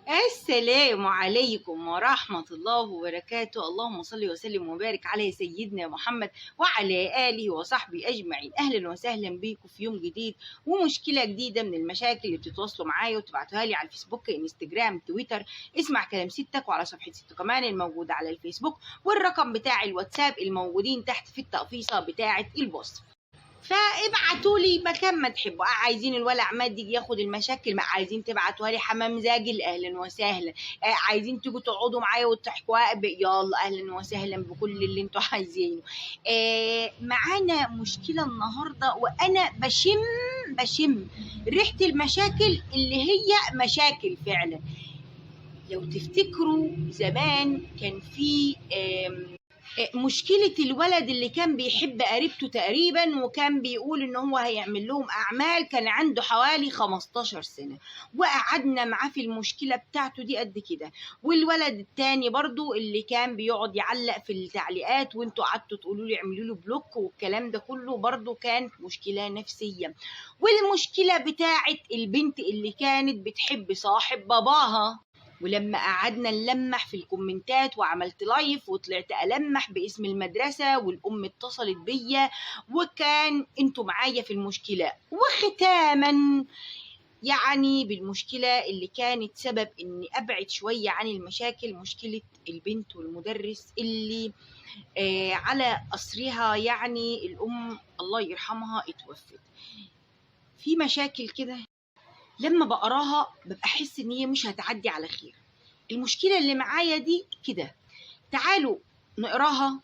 السلام عليكم ورحمة الله وبركاته. اللهم صل وسلم وبارك على سيدنا محمد وعلى آله وصحبه أجمعين. أهلا وسهلا بيكم في يوم جديد ومشكلة جديدة من المشاكل اللي بتتواصلوا معايا وتبعتوها لي على الفيسبوك، انستجرام، تويتر. اسمع كلام ستك، وعلى صفحة ست كمان الموجودة على الفيسبوك، والرقم بتاع الواتساب الموجودين تحت في التقفيصة بتاعة الوصف. فابعتوا لي مكان ما تحبوا. عايزين الولع عماد يجي ياخد المشاكل، ما عايزين تبعتوها لي حمام زاجل، اهلا وسهلا. عايزين تيجوا تقعدوا معايا وتحكوا، يلا اهلا وسهلا بكل اللي انتوا عايزينه. معانا مشكله النهارده، وانا بشم ريحه المشاكل اللي هي مشاكل فعلا. لو تفتكروا زمان كان في مشكلة الولد اللي كان بيحب قريبته تقريبا، وكان بيقول ان هو هيعمل لهم اعمال. كان عنده حوالي 15 سنة، وقعدنا معاه في المشكلة بتاعته دي قد كده. والولد التاني برضو اللي كان بيقعد يعلق في التعليقات، وانتوا قعدتوا تقولوا لي اعملوا له بلوك والكلام ده كله، برضو كانت مشكلة نفسية. والمشكلة بتاعت البنت اللي كانت بتحب صاحب باباها، ولما قعدنا نلمح في الكومنتات وعملت لايف وطلعت ألمح باسم المدرسة، والأم اتصلت بيا، وكان انتوا معايا في المشكلة. وختاما يعني بالمشكلة اللي كانت سبب اني ابعد شوية عن المشاكل، مشكلة البنت والمدرس اللي على أسرها، يعني الأم الله يرحمها اتوفت. في مشاكل كده لما بقراها ببقى احس ان هي مش هتعدي على خير. المشكلة اللي معايا دي كده، تعالوا نقراها.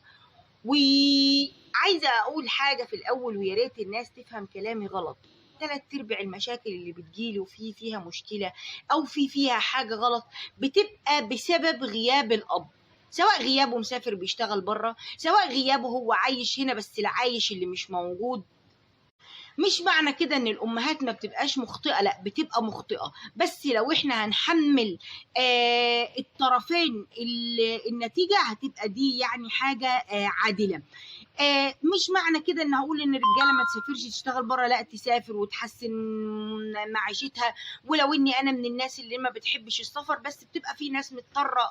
وعايزة أقول حاجة في الأول، ويا ريت الناس تفهم كلامي غلط. 3/4 المشاكل اللي بتجيلي وفي فيها مشكلة أو فيها حاجة غلط بتبقى بسبب غياب الأب، سواء غيابه مسافر بيشتغل بره، سواء غيابه هو عايش هنا بس العايش اللي مش موجود. مش معنى كده ان الامهات ما بتبقاش مخطئه، لا بتبقى مخطئه، بس لو احنا هنحمل الطرفين النتيجه هتبقى دي يعني حاجه عادله. مش معنى كده ان هقول ان الرجاله ما تسافرش تشتغل بره، لا تسافر وتحسن معيشتها. ولو اني انا من الناس اللي ما بتحبش السفر، بس بتبقى في ناس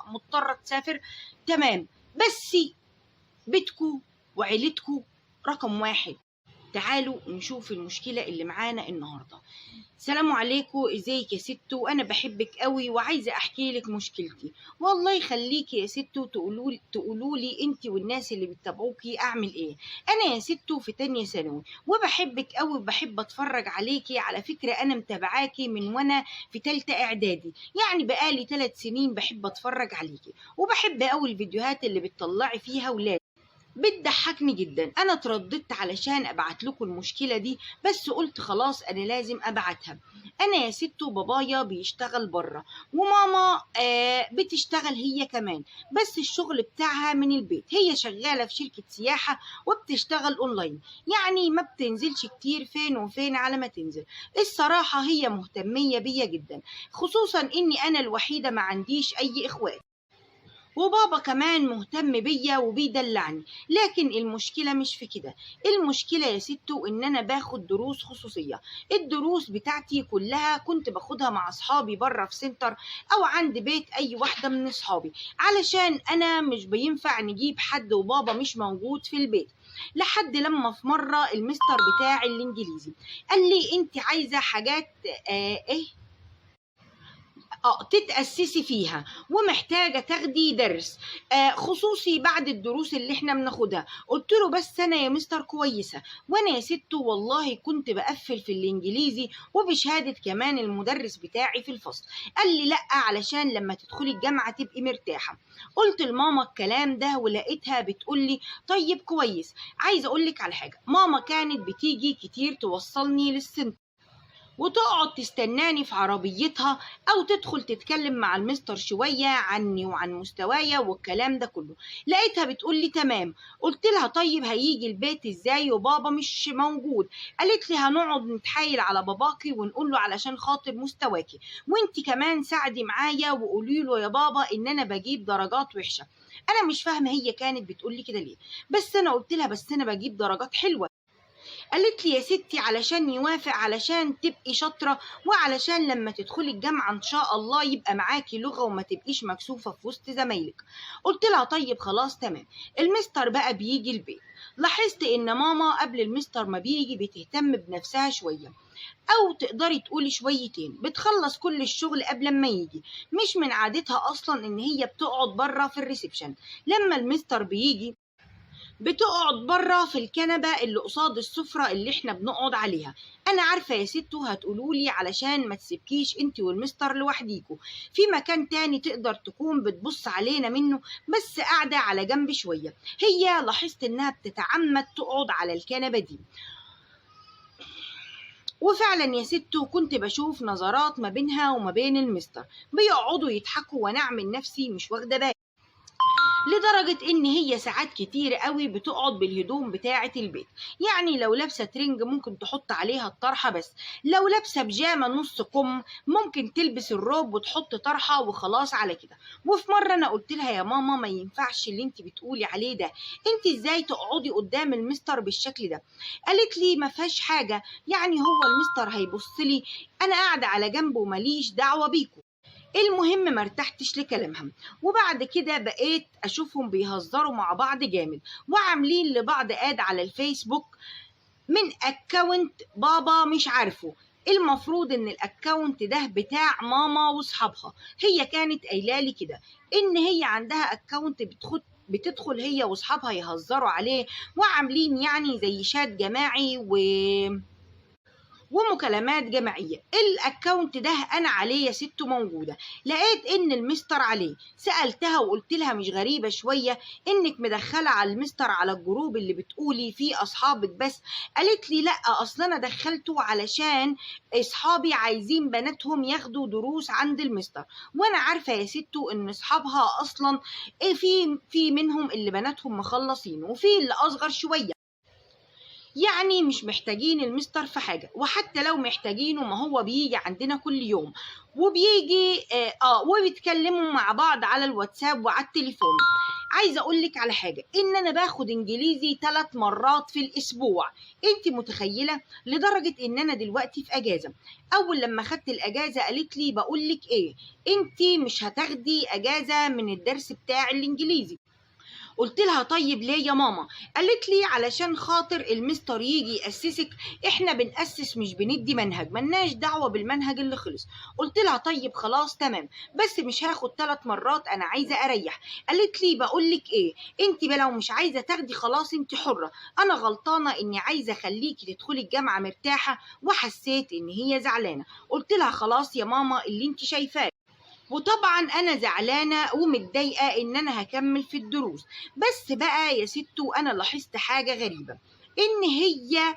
مضطره تسافر، تمام. بس بيتكو وعيلتكو رقم واحد. تعالوا نشوف المشكلة اللي معانا النهاردة. السلام عليكم، ازيك يا ستو؟ انا بحبك قوي وعايزة احكي لك مشكلتي. والله يخليكي يا ستو تقولوا لي انت والناس اللي بتتابعوكي اعمل ايه. انا يا ستو في تانية ثانوي وبحبك قوي وبحب اتفرج عليكي. على فكرة انا متابعاكي من وانا في تالتة اعدادي، يعني بقالي 3 سنين بحب اتفرج عليكي، وبحب قوي الفيديوهات اللي بتطلعي فيها ولاد، بتضحكني جدا. انا اترددت علشان ابعت لكم المشكله دي، بس قلت خلاص انا لازم ابعتها. انا يا ست بابايا بيشتغل بره، وماما بتشتغل هي كمان، بس الشغل بتاعها من البيت. هي شغاله في شركه سياحه وبتشتغل اونلاين، يعني ما بتنزلش كتير، فين وفين على ما تنزل. الصراحه هي مهتميه بيا جدا، خصوصا اني انا الوحيده ما عنديش اي اخوات، وبابا كمان مهتم بيا وبيدلعني. لكن المشكلة مش في كده، المشكلة يا ستو ان انا باخد دروس خصوصية. الدروس بتاعتي كلها كنت باخدها مع اصحابي بره في سنتر، او عند بيت اي واحدة من اصحابي، علشان انا مش بينفع نجيب حد وبابا مش موجود في البيت. لحد لما في مرة المستر بتاعي الانجليزي قال لي انت عايزة حاجات ايه تتأسسي فيها، ومحتاجة تاخدي درس خصوصي بعد الدروس اللي احنا بناخدها. قلت له بس انا يا مستر كويسة، وانا يا ست والله كنت بقفل في الانجليزي وبشهادة كمان المدرس بتاعي في الفصل. قال لي لا، علشان لما تدخلي الجامعة تبقي مرتاحة. قلت لماما الكلام ده، ولقيتها بتقول لي طيب كويس. عايزة اقولك على حاجة، ماما كانت بتيجي كتير توصلني للسنتر وتقعد تستناني في عربيتها، او تدخل تتكلم مع المستر شوية عني وعن مستوايا والكلام ده كله. لقيتها بتقول لي تمام. قلت لها طيب هيجي البيت ازاي وبابا مش موجود؟ قالت لي هنقعد نتحايل على باباكي ونقول له علشان خاطر مستواكي، وانت كمان ساعدي معايا وقولي له يا بابا ان انا بجيب درجات وحشة. انا مش فاهمة هي كانت بتقول لي كده ليه، بس انا قلت لها بس انا بجيب درجات حلوة. قالت لي يا ستي علشان يوافق، علشان تبقي شاطرة، وعلشان لما تدخلي الجامعة ان شاء الله يبقى معاكي لغة وما تبقيش مكسوفة في وسط زمايلك. قلت لها طيب خلاص تمام. المستر بقى بيجي البيت، لاحظت ان ماما قبل المستر ما بيجي بتهتم بنفسها شوية، او تقدري تقولي شويتين، بتخلص كل الشغل قبل ما يجي. مش من عادتها اصلا ان هي بتقعد بره في الريسبشن. لما المستر بيجي بتقعد بره في الكنبة اللي قصاد السفرة اللي احنا بنقعد عليها. انا عارفة يا ستو هتقولولي علشان ما تسيبكيش انت والمستر لوحديكوا، في مكان تاني تقدر تكون بتبص علينا منه، بس قاعدة على جنب شوية. هي لاحظت انها بتتعمد تقعد على الكنبة دي، وفعلا يا ستو كنت بشوف نظرات ما بينها وما بين المستر، بيقعدوا يضحكوا وانا اعمل نفسي مش واخدة بالي، لدرجة ان هي ساعات كتير قوي بتقعد بالهدوم بتاعة البيت. يعني لو لابسة ترنج ممكن تحط عليها الطرحة بس، لو لابسة بيجامة نص كم ممكن تلبس الروب وتحط طرحة وخلاص على كده. وفي مرة انا قلت لها يا ماما ما ينفعش اللي انت بتقولي عليه ده، انت ازاي تقعدي قدام المستر بالشكل ده؟ قالت لي ما فيهاش حاجة، يعني هو المستر هيبص لي، انا قاعدة على جنبه ماليش دعوة بيكم. المهم ما ارتحتش لكلامها، وبعد كده بقيت اشوفهم بيهزروا مع بعض جامد، وعاملين لبعض اد على الفيسبوك من اكونت بابا مش عارفه. المفروض ان الاكونت ده بتاع ماما واصحابها، هي كانت قايله لي كده ان هي عندها اكونت بتدخل هي واصحابها يهزروا عليه، وعاملين يعني زي شات جماعي ومكالمات جماعية. الاكونت ده انا عليه يا ست موجودة، لقيت ان المستر عليه، سألتها وقلت لها مش غريبة شوية انك مدخلة على المستر على الجروب اللي بتقولي فيه اصحابك بس؟ قالت لي لا، اصلا انا دخلته علشان اصحابي عايزين بناتهم ياخدوا دروس عند المستر، وانا عارفة يا ستو ان اصحابها اصلا في منهم اللي بناتهم مخلصين وفي اللي اصغر شوية، يعني مش محتاجين المستر في حاجة، وحتى لو محتاجينه ما هو بيجي عندنا كل يوم، وبيجي وبيتكلموا مع بعض على الواتساب وعلى التليفون. عايزة اقولك على حاجة، ان انا باخد انجليزي 3 مرات في الاسبوع، انت متخيلة؟ لدرجة ان انا دلوقتي في اجازة. اول لما خدت الاجازة قالت لي بقولك ايه، انت مش هتاخدي اجازة من الدرس بتاع الانجليزي. قلت لها طيب ليه يا ماما؟ قالت لي علشان خاطر المستر يجي يأسسك، احنا بنأسس مش بندي منهج، ملناش دعوة بالمنهج اللي خلص. قلت لها طيب خلاص تمام، بس مش هاخد 3 مرات، انا عايزة اريح. قالت لي بقولك ايه، انت لو مش عايزة تاخدي خلاص انت حرة، انا غلطانة اني عايزة اخليكي تدخلي الجامعة مرتاحة، وحسيت ان هي زعلانة. قلت لها خلاص يا ماما اللي انت شايفاه. وطبعا انا زعلانه ومتضايقه ان انا هكمل في الدروس، بس بقى يا ستو انا لاحظت حاجه غريبه، ان هي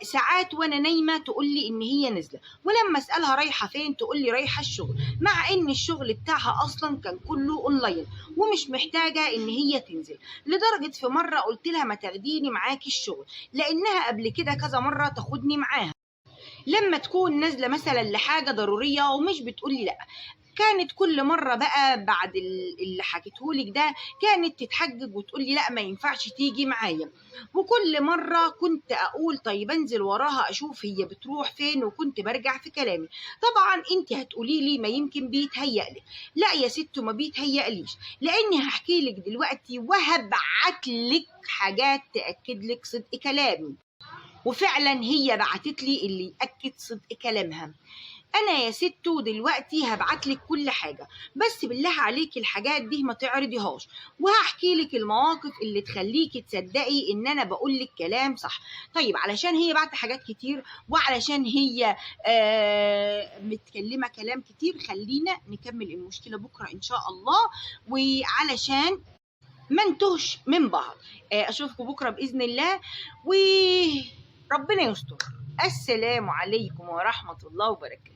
ساعات وانا نايمه تقول لي ان هي نازله، ولما اسالها رايحه فين تقول لي رايحه الشغل، مع ان الشغل بتاعها اصلا كان كله اونلاين ومش محتاجه ان هي تنزل. لدرجه في مره قلت لها ما تاخديني معاكي الشغل، لانها قبل كده كذا مره تاخدني معاها لما تكون نازله مثلا لحاجه ضروريه ومش بتقولي لا. كانت كل مرة بقى بعد اللي حكيتهولك ده كانت تتحجج وتقولي لا ما ينفعش تيجي معايا، وكل مرة كنت أقول طيب أنزل وراها أشوف هي بتروح فين، وكنت برجع في كلامي. طبعا أنت هتقولي لي ما يمكن بيتهيألك، لا يا ست ما بيتهيأليش، لأني هحكي لك دلوقتي وهبعت لك حاجات تأكد لك صدق كلامي. وفعلا هي بعتت لي اللي يأكد صدق كلامها. انا يا ستو دلوقتي هبعتلك كل حاجه، بس بالله عليك الحاجات دي ما تعرضيهاش، وهحكي لك المواقف اللي تخليكي تصدقي ان انا بقولك كلام صح. طيب علشان هي بعت حاجات كتير، وعلشان هي متكلمه كلام كتير، خلينا نكمل المشكله بكره ان شاء الله، وعلشان ما نتوهش من بعض. اشوفكم بكره باذن الله، وربنا يستر. السلام عليكم ورحمه الله وبركاته.